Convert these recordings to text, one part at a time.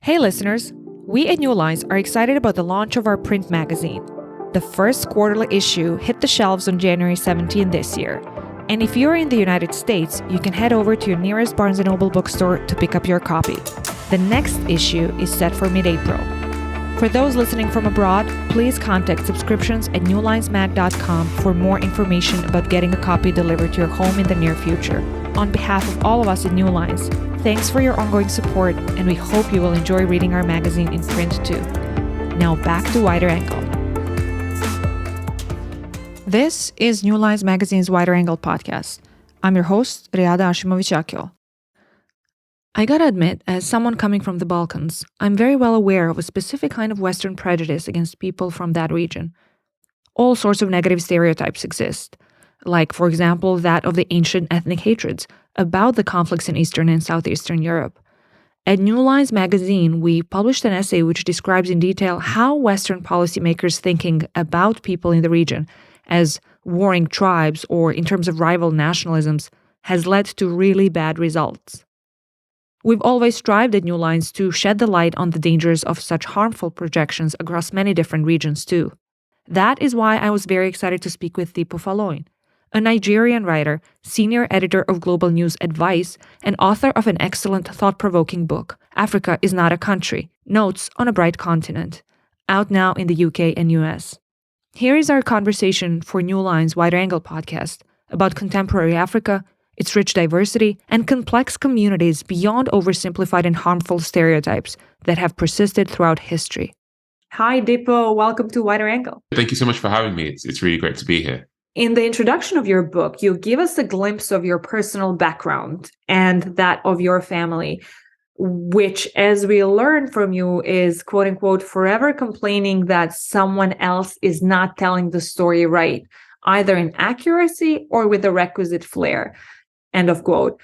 Hey listeners, we at New Lines are excited about the launch of our print magazine. The first quarterly issue hit the shelves on January 17 this year. And if you're in the United States, you can head over to your nearest Barnes & Noble bookstore to pick up your copy. The next issue is set for mid-April. For those listening from abroad, please contact subscriptions at newlinesmag.com for more information about getting a copy delivered to your home in the near future. On behalf of all of us at New Lines, thanks for your ongoing support, and we hope you will enjoy reading our magazine in print too. Now back to Wider Angle. This is New Lines Magazine's Wider Angle podcast. I'm your host, Riada Asimovic Akyol. I gotta admit, as someone coming from the Balkans, I'm very well aware of a specific kind of Western prejudice against people from that region. All sorts of negative stereotypes exist, like, for example, that of the ancient ethnic hatreds about the conflicts in Eastern and Southeastern Europe. At New Lines magazine, we published an essay which describes in detail how Western policymakers' thinking about people in the region as warring tribes or in terms of rival nationalisms has led to really bad results. We've always strived at New Lines to shed the light on the dangers of such harmful projections across many different regions too. That is why I was very excited to speak with Dipo Faloyin, a Nigerian writer, senior editor of Global News Advice, and author of an excellent thought-provoking book, Africa is Not a Country, Notes on a Bright Continent, out now in the UK and US. Here is our conversation for New Lines' Wider Angle podcast about contemporary Africa, its rich diversity, and complex communities beyond oversimplified and harmful stereotypes that have persisted throughout history. Hi, Dipo. Welcome to Wider Angle. Thank you so much for having me. It's really great to be here. In the introduction of your book, you give us a glimpse of your personal background and that of your family, which, as we learn from you, is, quote unquote, forever complaining that someone else is not telling the story right, either in accuracy or with the requisite flair, end of quote.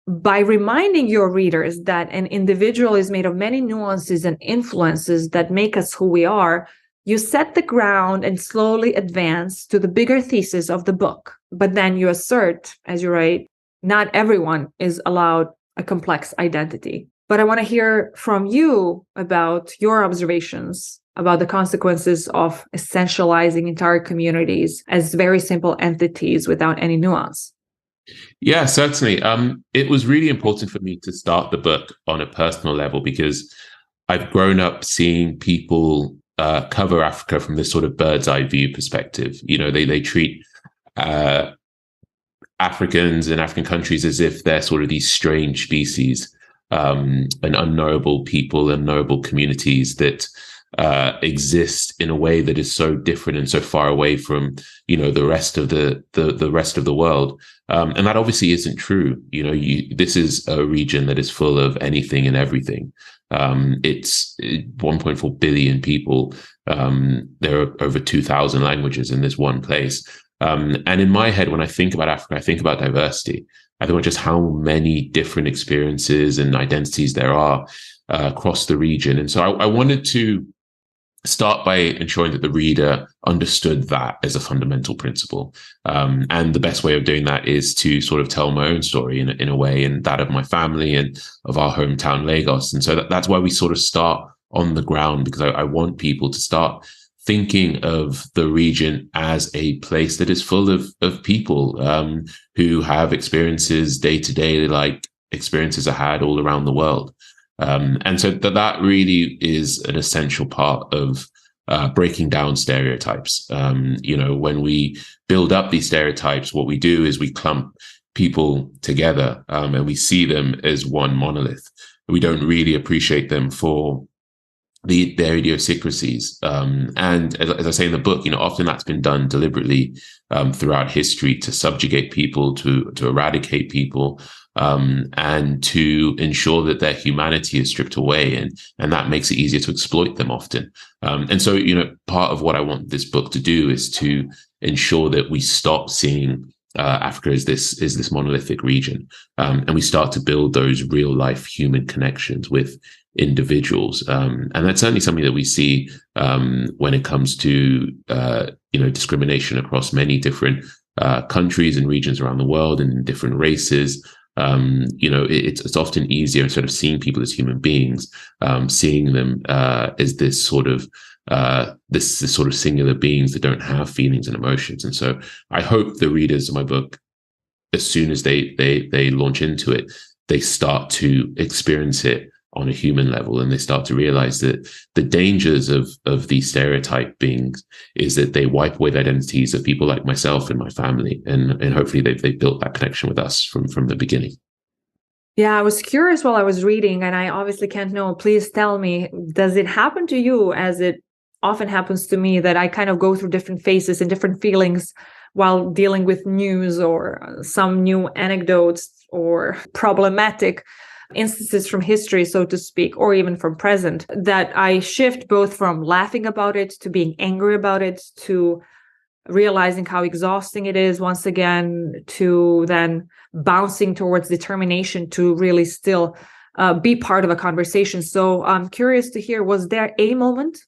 By reminding your readers that an individual is made of many nuances and influences that make us who we are, you set the ground and slowly advance to the bigger thesis of the book. But then you assert, as you write, not everyone is allowed a complex identity. But I want to hear from you about your observations about the consequences of essentializing entire communities as very simple entities without any nuance. Yeah, certainly. It was really important for me to start the book on a personal level because I've grown up seeing people cover Africa from this sort of bird's eye view perspective. You know, they treat Africans and African countries as if they're sort of these strange species, and unknowable people, unknowable communities that exist in a way that is so different and so far away from, you know, the rest of the rest of the world. And that obviously isn't true. You know, this is a region that is full of anything and everything. It's 1.4 billion people. There are over 2,000 languages in this one place. And in my head, when I think about Africa, I think about diversity. I think about just how many different experiences and identities there are across the region. And so I wanted to start by ensuring that the reader understood that as a fundamental principle. And the best way of doing that is to sort of tell my own story in a way, and that of my family and of our hometown, Lagos. And so that's why we sort of start on the ground, because I want people to start thinking of the region as a place that is full of people who have experiences day to day, like experiences are had all around the world. And so that really is an essential part of breaking down stereotypes. You know, when we build up these stereotypes, what we do is we clump people together and we see them as one monolith. We don't really appreciate them for their idiosyncrasies. And as I say in the book, you know, often that's been done deliberately throughout history to subjugate people, to eradicate people, and to ensure that their humanity is stripped away, and that makes it easier to exploit them often. And so, you know, part of what I want this book to do is to ensure that we stop seeing Africa as this monolithic region, and we start to build those real life human connections with individuals. And that's certainly something that we see when it comes to discrimination across many different countries and regions around the world and different races. It's often easier, instead of seeing people as human beings, seeing them as this sort of singular beings that don't have feelings and emotions. And so I hope the readers of my book, as soon as they launch into it, they start to experience it on a human level, and they start to realize that the dangers of these stereotype beings is that they wipe away the identities of people like myself and my family, and hopefully they've built that connection with us from the beginning. Yeah, I was curious while I was reading, and I obviously can't know. Please tell me, does it happen to you, as it often happens to me, that I kind of go through different phases and different feelings while dealing with news or some new anecdotes or problematic instances from history, so to speak, or even from present, that I shift both from laughing about it to being angry about it to realizing how exhausting it is once again, to then bouncing towards determination to really still be part of a conversation. So I'm curious to hear, was there a moment,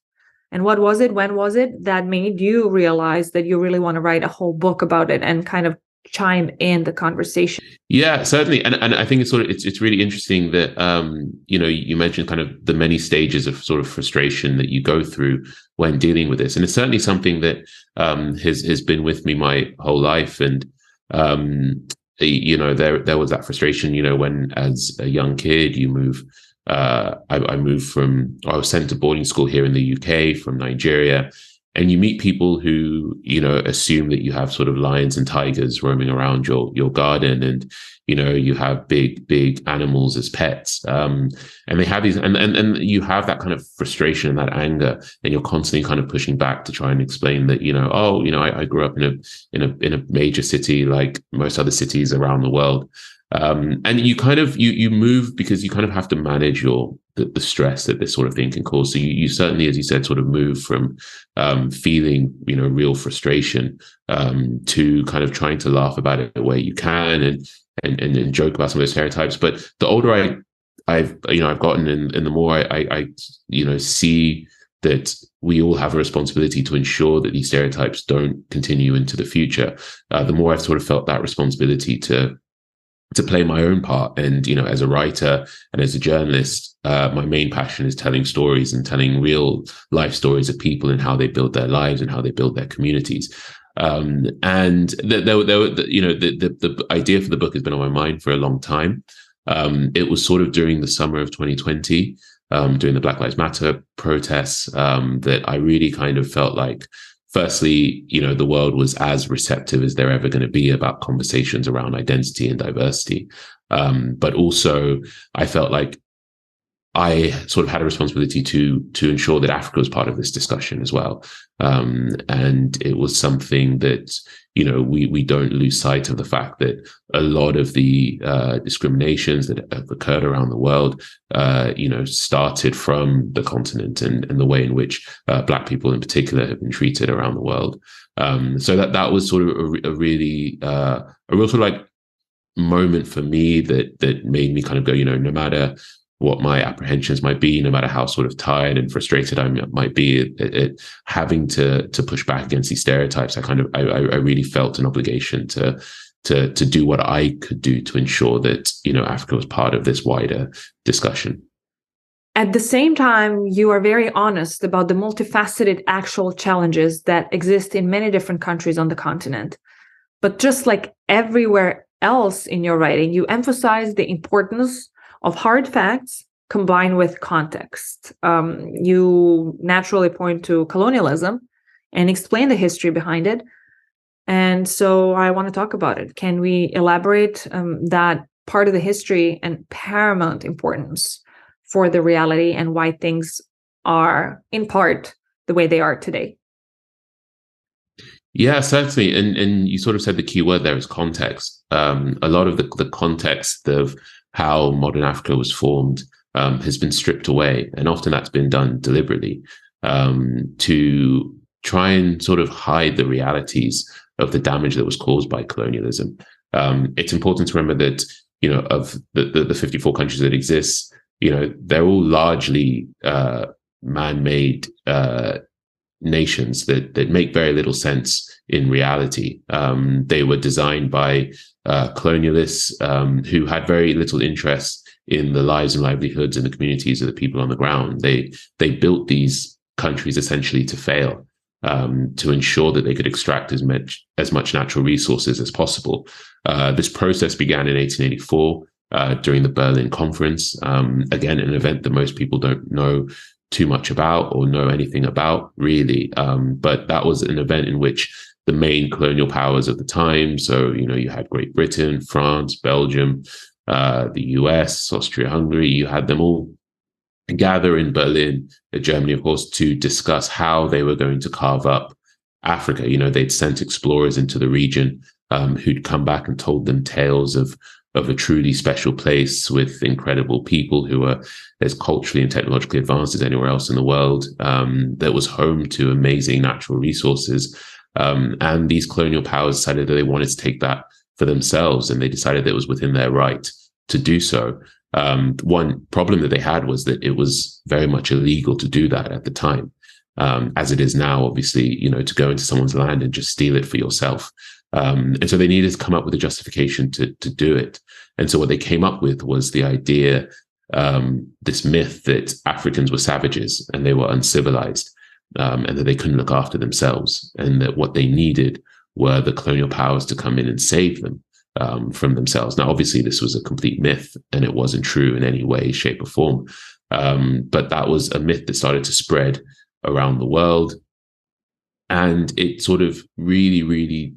and what was it, when was it, that made you realize that you really want to write a whole book about it and kind of chime in the conversation? Yeah, certainly, and I think it's really interesting that you mentioned kind of the many stages of sort of frustration that you go through when dealing with this, and it's certainly something that has been with me my whole life. And there was that frustration, when as a young kid you move. I was sent to boarding school here in the UK from Nigeria. And you meet people who, assume that you have sort of lions and tigers roaming around your garden, and, you have big animals as pets. And they have these, and you have that kind of frustration and that anger, and you're constantly kind of pushing back to try and explain that, I grew up in a major city like most other cities around the world. And you kind of you move because you kind of have to manage the stress that this sort of thing can cause. So you certainly, as you said, sort of move from feeling real frustration to kind of trying to laugh about it where you can, and joke about some of those stereotypes. But the older I've gotten, and the more I see that we all have a responsibility to ensure that these stereotypes don't continue into the future, the more I've sort of felt that responsibility to play my own part. And, as a writer and as a journalist, my main passion is telling stories and telling real life stories of people and how they build their lives and how they build their communities. And the idea for the book has been on my mind for a long time. It was sort of during the summer of 2020, during the Black Lives Matter protests, that I really kind of felt like, firstly, the world was as receptive as they're ever going to be about conversations around identity and diversity. But also, I felt like I sort of had a responsibility to ensure that Africa was part of this discussion as well. And it was something that, we don't lose sight of the fact that a lot of the discriminations that have occurred around the world, started from the continent, and the way in which Black people in particular have been treated around the world. So that was sort of a real sort of like moment for me that made me kind of go, no matter what my apprehensions might be, no matter how sort of tired and frustrated I might be at having to push back against these stereotypes, I really felt an obligation to do what I could do to ensure that, Africa was part of this wider discussion. At the same time, you are very honest about the multifaceted actual challenges that exist in many different countries on the continent. But just like everywhere else in your writing, you emphasize the importance of hard facts combined with context. You naturally point to colonialism and explain the history behind it. And so I want to talk about it. Can we elaborate that part of the history and paramount importance for the reality, and why things are in part the way they are today? Yeah, certainly. And you sort of said the key word there is context. A lot of the context of how modern Africa was formed has been stripped away. And often that's been done deliberately to try and sort of hide the realities of the damage that was caused by colonialism. It's important to remember that, of the 54 countries that exist, they're all largely man-made nations that make very little sense in reality. They were designed by colonialists who had very little interest in the lives and livelihoods and the communities of the people on the ground. They built these countries essentially to fail, to ensure that they could extract as much natural resources as possible. This process began in 1884 during the Berlin Conference. Again, an event that most people don't know too much about or know anything about, really. But that was an event in which the main colonial powers of the time, so you had Great Britain, France, Belgium, the US, Austria-Hungary, you had them all gather in Berlin, Germany, of course, to discuss how they were going to carve up Africa. They'd sent explorers into the region who'd come back and told them tales of a truly special place with incredible people who were as culturally and technologically advanced as anywhere else in the world, that was home to amazing natural resources. And these colonial powers decided that they wanted to take that for themselves, and they decided that it was within their right to do so. One problem that they had was that it was very much illegal to do that at the time, as it is now, obviously, to go into someone's land and just steal it for yourself. And so they needed to come up with a justification to do it. And so what they came up with was the idea, this myth that Africans were savages and they were uncivilized, and that they couldn't look after themselves, and that what they needed were the colonial powers to come in and save them from themselves. Now, obviously, this was a complete myth, and it wasn't true in any way, shape, or form. But that was a myth that started to spread around the world. And it sort of really, really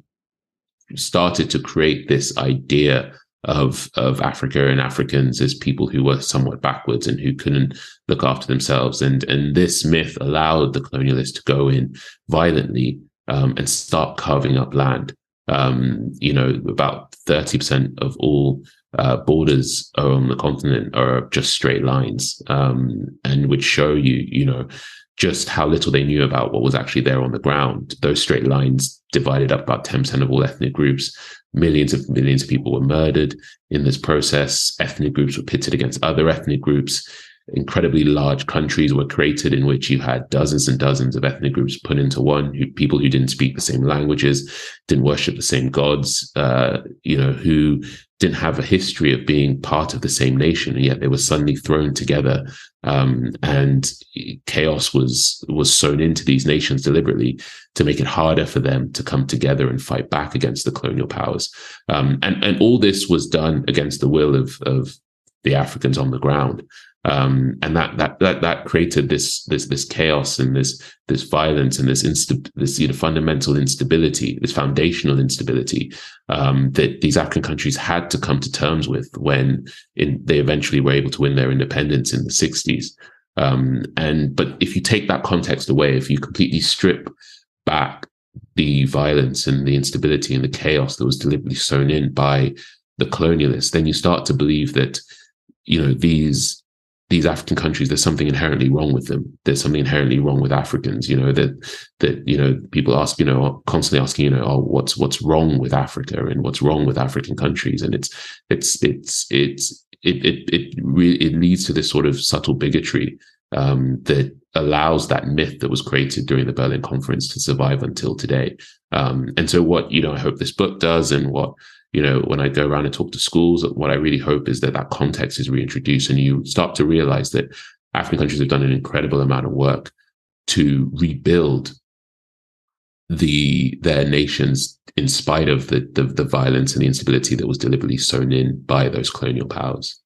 started to create this idea of Africa and Africans as people who were somewhat backwards and who couldn't look after themselves. And this myth allowed the colonialists to go in violently and start carving up land. About 30% of all borders on the continent are just straight lines, and would show you, just how little they knew about what was actually there on the ground. Those straight lines divided up about 10% of all ethnic groups. Millions of people were murdered in this process. Ethnic groups were pitted against other ethnic groups. Incredibly large countries were created in which you had dozens and dozens of ethnic groups put into one, people who didn't speak the same languages, didn't worship the same gods, who didn't have a history of being part of the same nation, and yet they were suddenly thrown together. And chaos was sown into these nations deliberately to make it harder for them to come together and fight back against the colonial powers. And all this was done against the will of the Africans on the ground. And that created this chaos and this violence and this fundamental instability, this foundational instability that these African countries had to come to terms with when they eventually were able to win their independence in the 60s. But if you take that context away, if you completely strip back the violence and the instability and the chaos that was deliberately sown in by the colonialists, then you start to believe that these African countries, there's something inherently wrong with them. There's something inherently wrong with Africans, that people ask, constantly asking, what's wrong with Africa and what's wrong with African countries. And it leads to this sort of subtle bigotry that allows that myth that was created during the Berlin Conference to survive until today. And so what, I hope this book does, and what, when I go around and talk to schools, what I really hope is that context is reintroduced, and you start to realize that African countries have done an incredible amount of work to rebuild their nations in spite of the violence and the instability that was deliberately sown in by those colonial powers.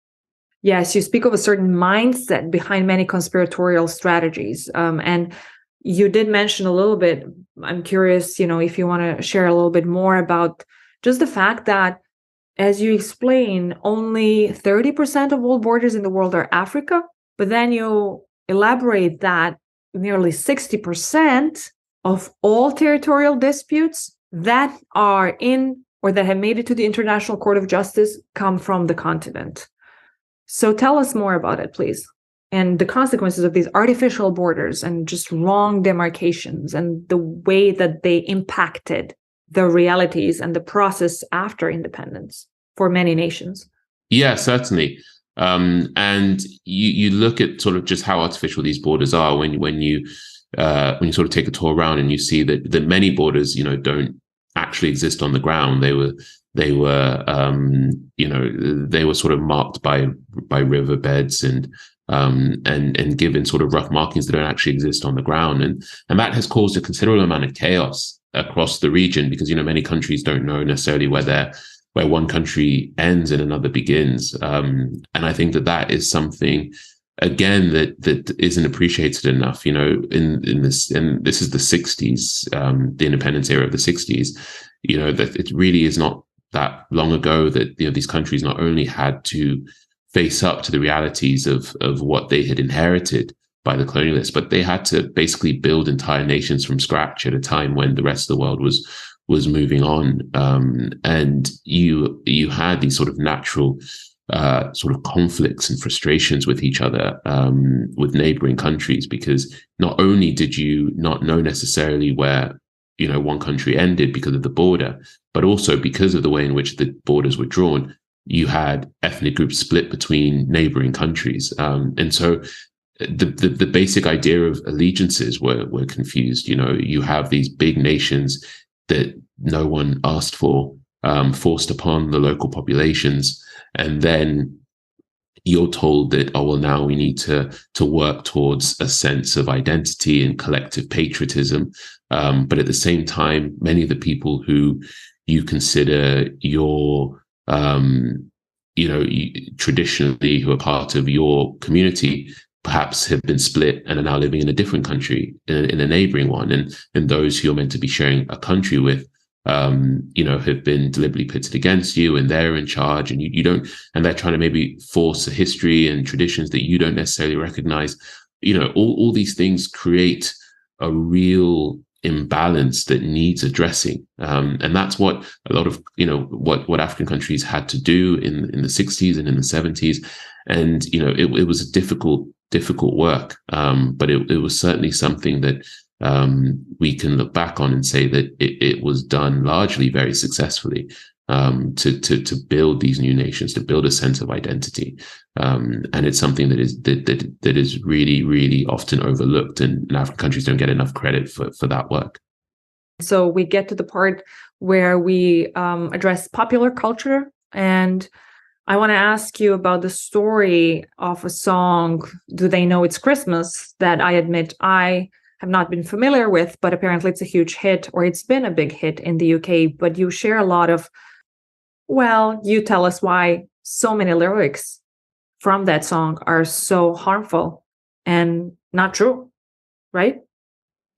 Yes, you speak of a certain mindset behind many conspiratorial strategies. And you did mention a little bit, I'm curious, if you want to share a little bit more about just the fact that, as you explain, only 30% of all borders in the world are Africa, but then you elaborate that nearly 60% of all territorial disputes that are in or that have made it to the International Court of Justice come from the continent. So tell us more about it, please, and the consequences of these artificial borders and just wrong demarcations and the way that they impacted the realities and the process after independence for many nations. Yeah, certainly. And you look at sort of just how artificial these borders are when you sort of take a tour around, and you see that many borders, don't actually exist on the ground. They were They were, they were sort of marked by riverbeds and given sort of rough markings that don't actually exist on the ground, and that has caused a considerable amount of chaos across the region, because many countries don't know necessarily where one country ends and another begins, and I think that is something, again, that isn't appreciated enough. In this, and this is the 60s, the independence era of the 60s. That it really is not that long ago that these countries not only had to face up to the realities of what they had inherited by the colonialists, but they had to basically build entire nations from scratch at a time when the rest of the world was moving on. And you had these sort of natural sort of conflicts and frustrations with each other, with neighboring countries, because not only did you not know necessarily where one country ended because of the border, but also because of the way in which the borders were drawn, you had ethnic groups split between neighboring countries. And so the basic idea of allegiances were confused. You have these big nations that no one asked for, forced upon the local populations. And then you're told that, oh, well, now we need to work towards a sense of identity and collective patriotism. But at the same time, many of the people who you consider your, traditionally who are part of your community, perhaps have been split and are now living in a different country, in a neighboring one. And those who you're meant to be sharing a country with, have been deliberately pitted against you, and they're in charge, and you don't, and they're trying to maybe force a history and traditions that you don't necessarily recognize. All these things create a real imbalance that needs addressing. And that's what a lot of, what African countries had to do in the 60s and in the 70s. And, it was a difficult work. But it was certainly something that we can look back on and say that it was done largely very successfully, to build these new nations, to build a sense of identity. And it's something that is really, really often overlooked, and African countries don't get enough credit for that work. So we get to the part where we address popular culture, and I want to ask you about the story of a song, Do They Know It's Christmas, that I admit I have not been familiar with, but apparently it's a huge hit, or it's been a big hit in the UK. But you share a lot of, well, you tell us why so many lyrics from that song are so harmful and not true, right?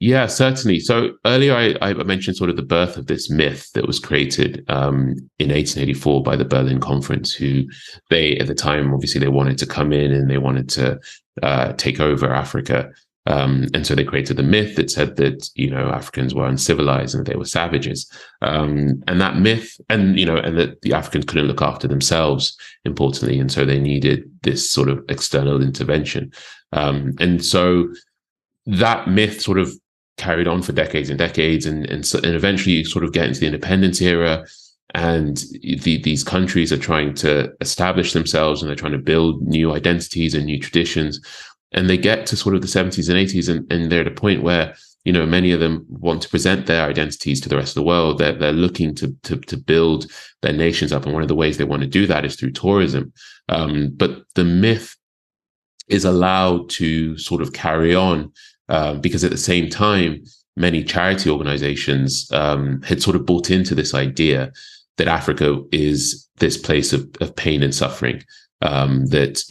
Yeah, certainly. So earlier I mentioned sort of the birth of this myth that was created in 1884 by the Berlin Conference, who at the time, obviously they wanted to come in and they wanted to take over Africa. And so they created the myth that said that, Africans were uncivilized and that they were savages. And that myth, and that the Africans couldn't look after themselves, importantly. And so they needed this sort of external intervention. And so that myth sort of carried on for decades and decades. And eventually you sort of get into the independence era, and these countries are trying to establish themselves, and they're trying to build new identities and new traditions. And they get to sort of the 70s and 80s, and they're at a point where, many of them want to present their identities to the rest of the world. They're looking to build their nations up. And one of the ways they want to do that is through tourism. But the myth is allowed to sort of carry on, because at the same time, many charity organizations had sort of bought into this idea that Africa is this place of pain and suffering. That,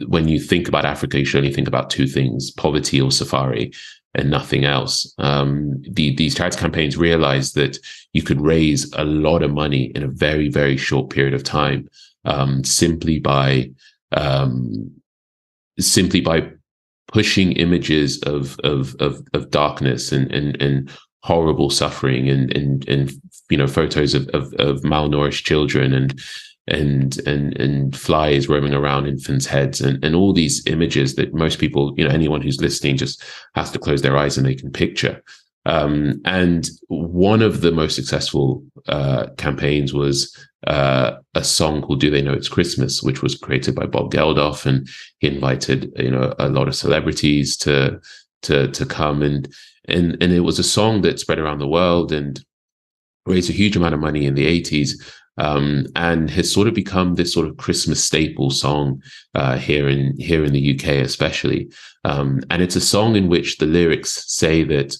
when you think about Africa, you should only think about two things: poverty or safari, and nothing else. These charity campaigns realized that you could raise a lot of money in a very, very short period of time, simply by pushing images of darkness and horrible suffering, and photos of malnourished children and flies roaming around infants' heads, and all these images that most people, anyone who's listening, just has to close their eyes and they can picture. And one of the most successful campaigns was a song called "Do They Know It's Christmas," which was created by Bob Geldof, and he invited a lot of celebrities to come, and it was a song that spread around the world. And raised a huge amount of money in the 80s, and has sort of become this sort of Christmas staple song here in the UK, especially. And it's a song in which the lyrics say that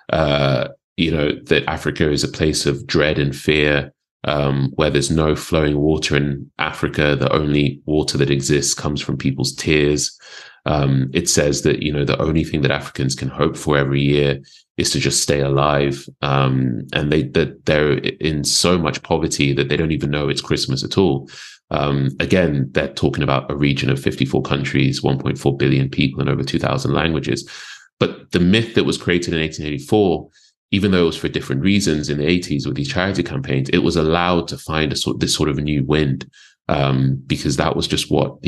that Africa is a place of dread and fear, where there's no flowing water in Africa. The only water that exists comes from people's tears. It says that, the only thing that Africans can hope for every year is to just stay alive. And they're in so much poverty that they don't even know it's Christmas at all. Again, they're talking about a region of 54 countries, 1.4 billion people, and over 2,000 languages. But the myth that was created in 1884, even though it was for different reasons in the 80s with these charity campaigns, it was allowed to find this sort of new wind, because that was just what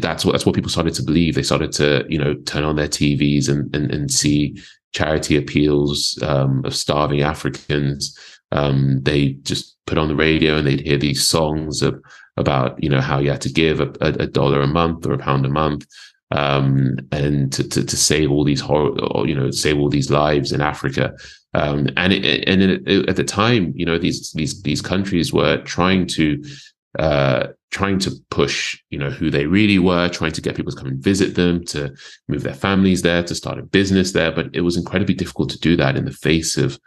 that's what people started to believe. They started to, turn on their TVs and see charity appeals of starving Africans. They just put on the radio and they'd hear these songs about how you had to give a dollar a month or a pound a month, and to save all these save all these lives in Africa. At the time, these countries were trying to push, who they really were, trying to get people to come and visit them, to move their families there, to start a business there. But it was incredibly difficult to do that in the face of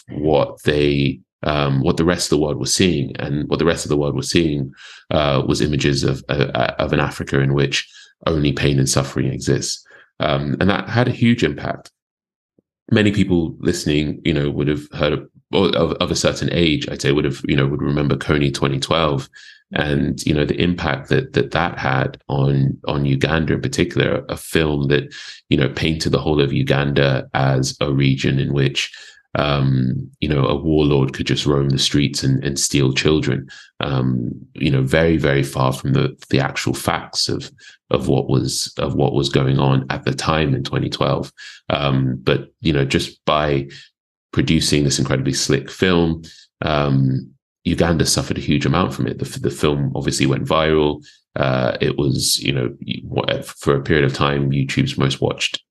what the rest of the world was seeing. And what the rest of the world was seeing was images of an Africa in which only pain and suffering exists. And that had a huge impact. Many people listening, would have heard of a certain age, I'd say, would remember Kony 2012, and the impact that had on Uganda in particular. A film that painted the whole of Uganda as a region in which a warlord could just roam the streets and steal children. Very, very far from the actual facts of what was going on at the time in 2012. But just by producing this incredibly slick film, Uganda suffered a huge amount from it. The film obviously went viral. It was, for a period of time, YouTube's most watched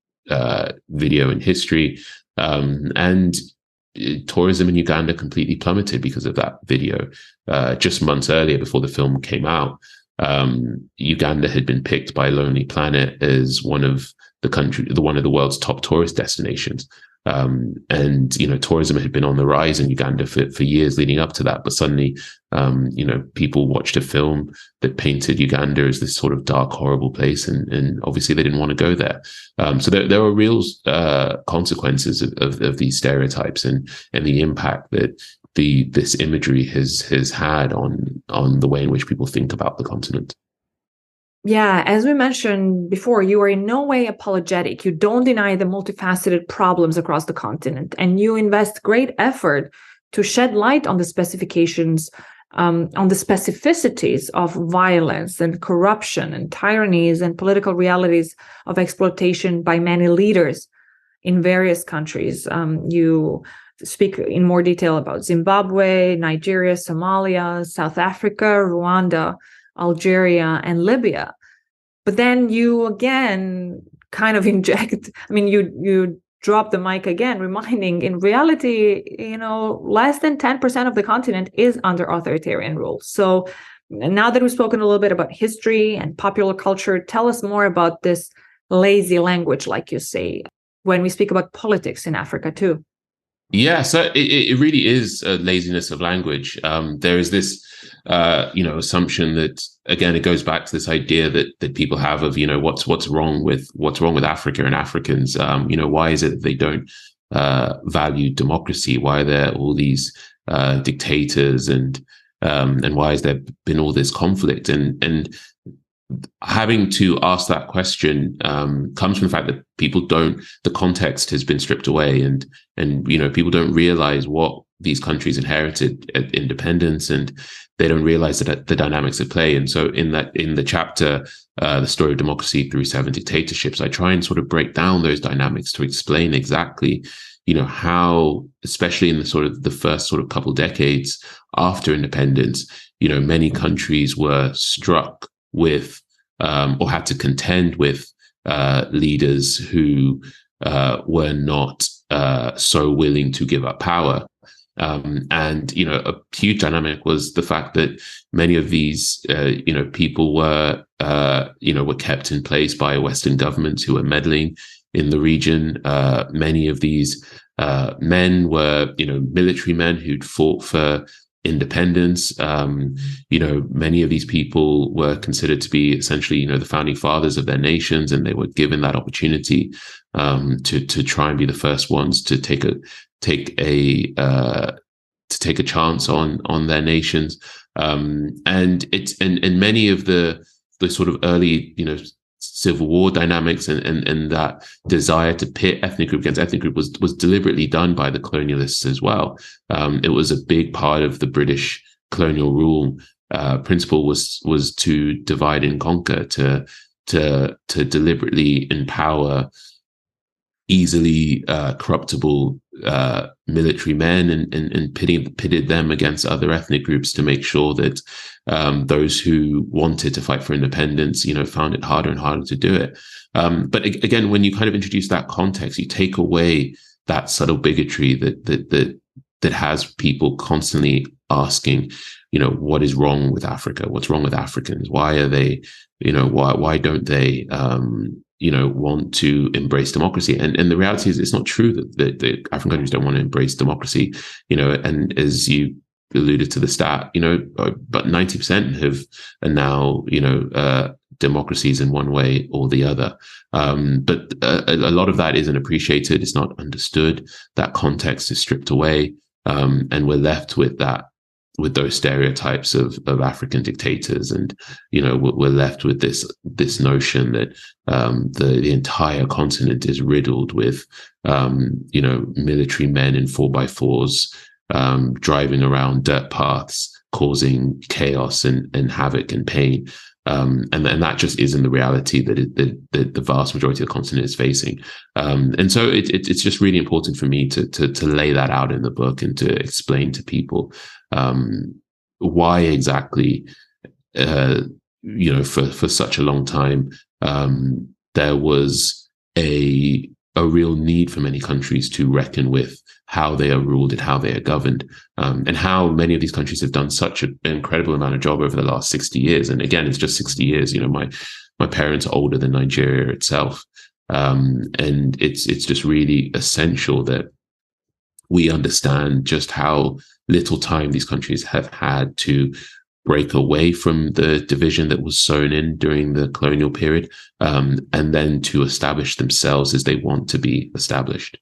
video in history. And tourism in Uganda completely plummeted because of that video. Just months earlier, before the film came out, Uganda had been picked by Lonely Planet as one of the world's top tourist destinations. And tourism had been on the rise in Uganda for years leading up to that. But suddenly, people watched a film that painted Uganda as this sort of dark, horrible place, and obviously they didn't want to go there. So there are real consequences of these stereotypes and the impact that this imagery has had on the way in which people think about the continent. Yeah, as we mentioned before, you are in no way apologetic. You don't deny the multifaceted problems across the continent, and you invest great effort to shed light on the specifications, on the specificities of violence and corruption and tyrannies and political realities of exploitation by many leaders in various countries. You speak in more detail about Zimbabwe, Nigeria, Somalia, South Africa, Rwanda, Algeria, and Libya. But then you again kind of inject, you drop the mic again, reminding in reality, less than 10% of the continent is under authoritarian rule. So now that we've spoken a little bit about history and popular culture, tell us more about this lazy language, like you say, when we speak about politics in Africa too. Yeah, so it really is a laziness of language. There is this, assumption that, again, it goes back to this idea that people have of, what's wrong with Africa and Africans. Why is it that they don't value democracy? Why are there all these dictators and why has there been all this conflict? And having to ask that question comes from the fact that the context has been stripped away, and people don't realize what these countries inherited at independence, and they don't realize that the dynamics at play. And so in the chapter, The Story of Democracy Through 7 Dictatorships, I try and sort of break down those dynamics to explain exactly, how, especially in the first sort of couple decades after independence, many countries were struck with or had to contend with leaders who were not so willing to give up power. And a huge dynamic was the fact that many of these people were kept in place by Western governments who were meddling in the region. Many of these men were military men who'd fought for independence. Many of these people were considered to be essentially the founding fathers of their nations, and they were given that opportunity to try and be the first ones to take a chance on their nations. And it's and many of the sort of early Civil War dynamics and that desire to pit ethnic group against ethnic group was deliberately done by the colonialists as well. It was a big part of the British colonial rule principle was to divide and conquer, to deliberately empower easily corruptible military men and pitted them against other ethnic groups to make sure that those who wanted to fight for independence, found it harder and harder to do it. But again, when you kind of introduce that context, you take away that subtle bigotry that has people constantly asking, what is wrong with Africa? What's wrong with Africans? Why are they, why don't they, want to embrace democracy? And the reality is, it's not true that the African countries don't want to embrace democracy. And as you alluded to the stat, but 90% are now, democracies in one way or the other. But a lot of that isn't appreciated. It's not understood. That context is stripped away, and we're left with those stereotypes of African dictators, and we're left with this notion that the entire continent is riddled with military men in 4x4s driving around dirt paths, causing chaos and havoc and pain. And that just isn't the reality that the vast majority of the continent is facing. And so it's just really important for me to lay that out in the book and to explain to people why exactly, for such a long time, there was a real need for many countries to reckon with how they are ruled and how they are governed, and how many of these countries have done such an incredible amount of job over the last 60 years. And again, it's just 60 years. My parents are older than Nigeria itself. And it's just really essential that we understand just how little time these countries have had to break away from the division that was sown in during the colonial period, and then to establish themselves as they want to be established.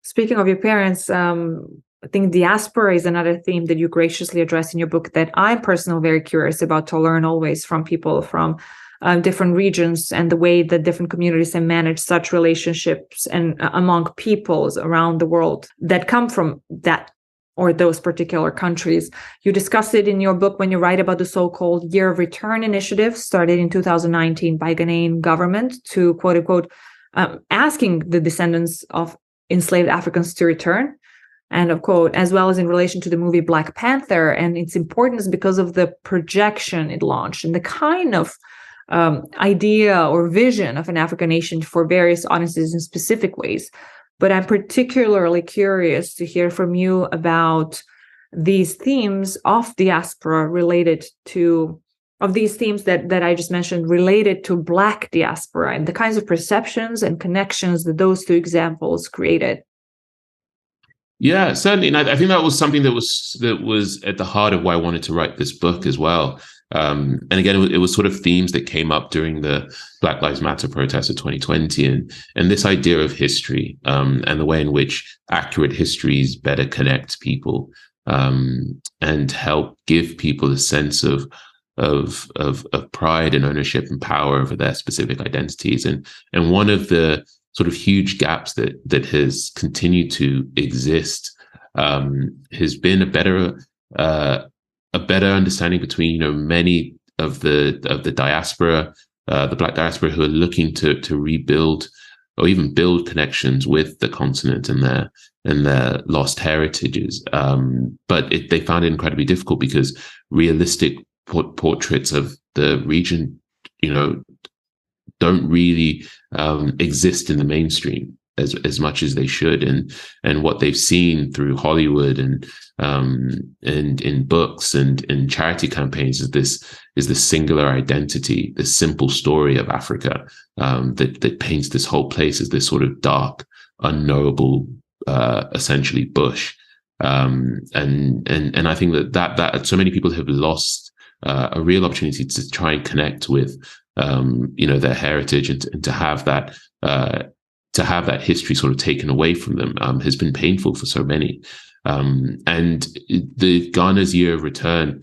Speaking of your parents, I think diaspora is another theme that you graciously address in your book that I'm personally very curious about to learn always from people from different regions, and the way that different communities have managed such relationships and among peoples around the world that come from that or those particular countries. You discuss it in your book when you write about the so-called Year of Return initiative started in 2019 by Ghanaian government to, quote unquote, asking the descendants of enslaved Africans to return. And of quote, as well as in relation to the movie Black Panther and its importance because of the projection it launched and the kind of idea or vision of an African nation for various audiences in specific ways. But I'm particularly curious to hear from you about these themes of diaspora of these themes that I just mentioned related to Black diaspora and the kinds of perceptions and connections that those two examples created. Yeah, certainly. And I think that was something that was at the heart of why I wanted to write this book as well. And again, it was sort of themes that came up during the Black Lives Matter protests of 2020, and this idea of history, and the way in which accurate histories better connect people, and help give people a sense of pride and ownership and power over their specific identities. And one of the sort of huge gaps that has continued to exist has been a better understanding between many of the diaspora, the Black diaspora, who are looking to rebuild or even build connections with the continent and their lost heritages. But they found it incredibly difficult because realistic portraits of the region, don't really exist in the mainstream. as much as they should, and what they've seen through Hollywood and in books and in charity campaigns is this singular identity, this simple story of Africa, that paints this whole place as this sort of dark, unknowable, essentially bush. And I think that so many people have lost a real opportunity to try and connect with their heritage, and to have that history sort of taken away from them has been painful for so many. And the Ghana's Year of Return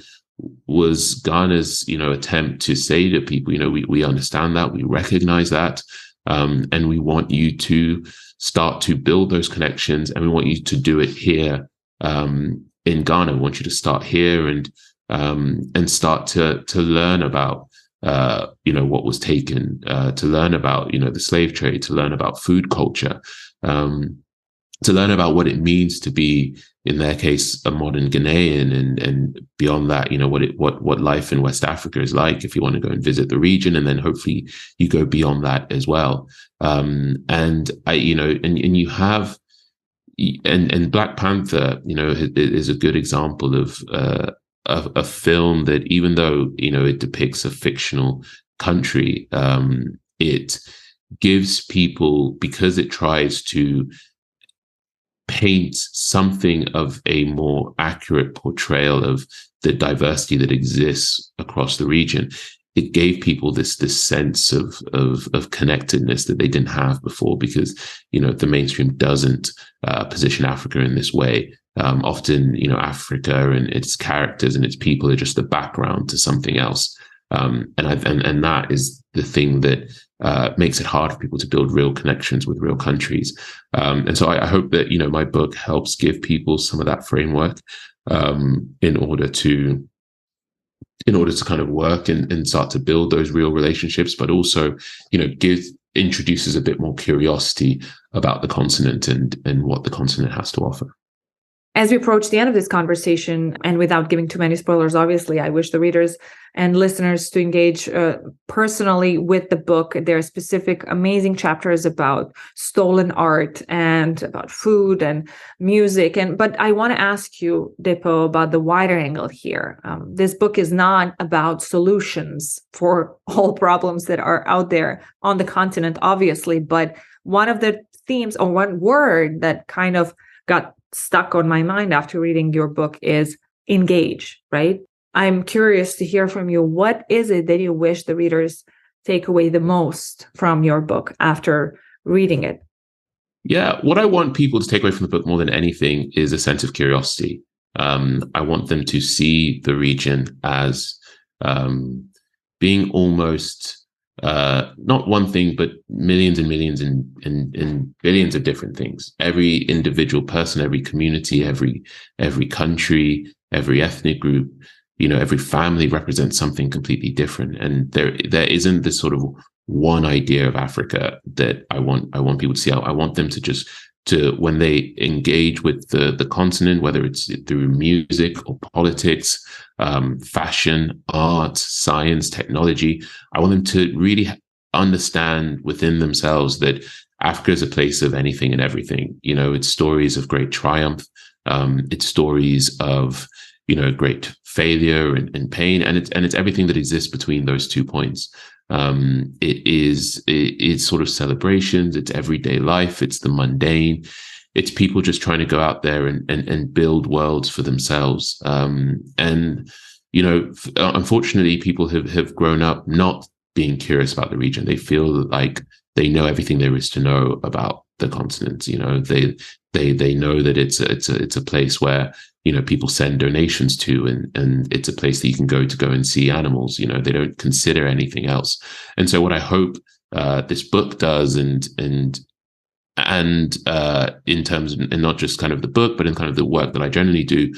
was Ghana's attempt to say to people, we understand that, we recognize that, and we want you to start to build those connections, and we want you to do it here in Ghana. We want you to start here and start to learn about what was taken, to learn about the slave trade, to learn about food culture, to learn about what it means to be, in their case, a modern Ghanaian, and beyond that, what life in West Africa is like if you want to go and visit the region, and then hopefully you go beyond that as well. And you have. And Black Panther, is a good example of a film that, even though it depicts a fictional country, it gives people, because it tries to paint something of a more accurate portrayal of the diversity that exists across the region. It gave people this sense of connectedness that they didn't have before, because the mainstream doesn't position Africa in this way. Often, Africa and its characters and its people are just the background to something else, and that is the thing that makes it hard for people to build real connections with real countries. And so I hope that my book helps give people some of that framework in order to kind of work and start to build those real relationships, but also, introduces a bit more curiosity about the continent and what the continent has to offer. As we approach the end of this conversation, and without giving too many spoilers, obviously, I wish the readers and listeners to engage personally with the book. There are specific, amazing chapters about stolen art and about food and music. But I want to ask you, Dipo, about the wider angle here. This book is not about solutions for all problems that are out there on the continent, obviously. But one of the themes, or one word that kind of got stuck on my mind after reading your book, is engage, right? I'm curious to hear from you. What is it that you wish the readers take away the most from your book after reading it? Yeah, what I want people to take away from the book more than anything is a sense of curiosity. I want them to see the region as being almost not one thing, but millions and millions and billions of different things. Every individual person, every community, every country, every ethnic group, every family represents something completely different. And there isn't this sort of one idea of Africa that I want people to see. I want them to when they engage with the continent, whether it's through music or politics, fashion, art, science, technology, I want them to really understand within themselves that Africa is a place of anything and everything. It's stories of great triumph. It's stories of, great failure and pain, and it's everything that exists between those 2 points. It's sort of celebrations, it's everyday life, it's the mundane, it's people just trying to go out there and build worlds for themselves. Unfortunately, people have grown up not being curious about the region. They feel like they know everything there is to know about the continent. They know that it's a place where people send donations to, and it's a place that you can go and see animals. They don't consider anything else. And so what I hope this book does, and in terms of, and not just kind of the book, but in kind of the work that I generally do,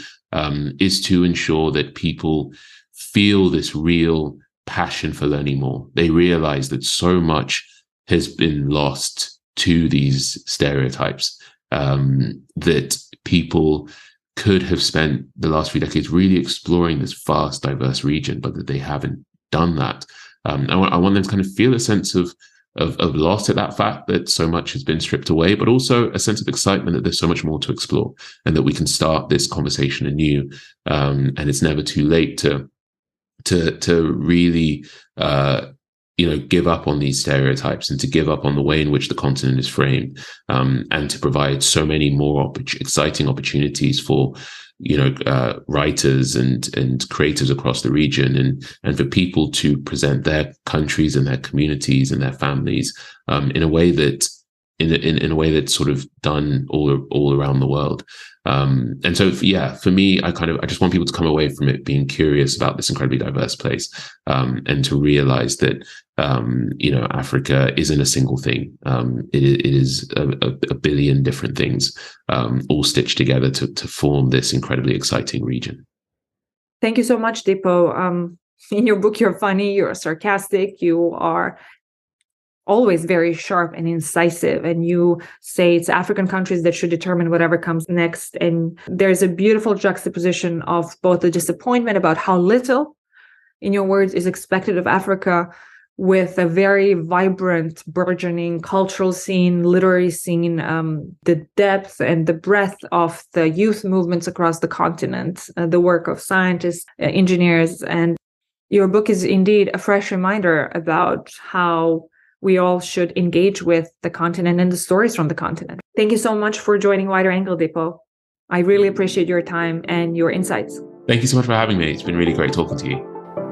is to ensure that people feel this real passion for learning more. They realize that so much has been lost to these stereotypes, that people could have spent the last few decades really exploring this vast, diverse region, but that they haven't done that. I want them to kind of feel a sense of of loss at that fact that so much has been stripped away, but also a sense of excitement that there's so much more to explore and that we can start this conversation anew. And it's never too late to really give up on these stereotypes and to give up on the way in which the continent is framed, and to provide so many more exciting opportunities for writers and creators across the region, and for people to present their countries and their communities and their families in a way that in a way that's sort of done all around the world. And so, for me, I just want people to come away from it being curious about this incredibly diverse place, and to realize that, Africa isn't a single thing. It is a billion different things, all stitched together to form this incredibly exciting region. Thank you so much, Dipo. In your book, you're funny, you're sarcastic, you are always very sharp and incisive, and you say it's African countries that should determine whatever comes next. And there's a beautiful juxtaposition of both the disappointment about how little, in your words, is expected of Africa, with a very vibrant, burgeoning cultural scene, literary scene, the depth and the breadth of the youth movements across the continent, the work of scientists, engineers. And your book is indeed a fresh reminder about how we all should engage with the continent and the stories from the continent. Thank you so much for joining Wider Angle, Dipo. I really appreciate your time and your insights. Thank you so much for having me. It's been really great talking to you.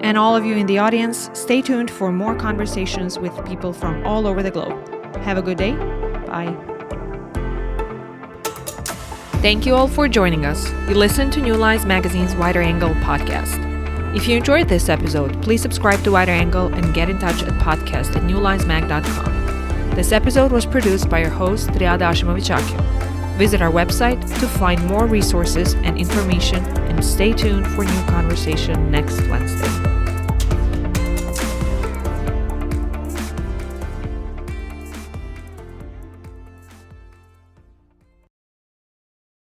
And all of you in the audience, stay tuned for more conversations with people from all over the globe. Have a good day. Bye. Thank you all for joining us. You listened to New Lines Magazine's Wider Angle podcast. If you enjoyed this episode, please subscribe to Wider Angle and get in touch at podcast@newlinesmag.com. This episode was produced by your host, Riada Asimovic Akyol. Visit our website to find more resources and information, and stay tuned for new conversation next Wednesday.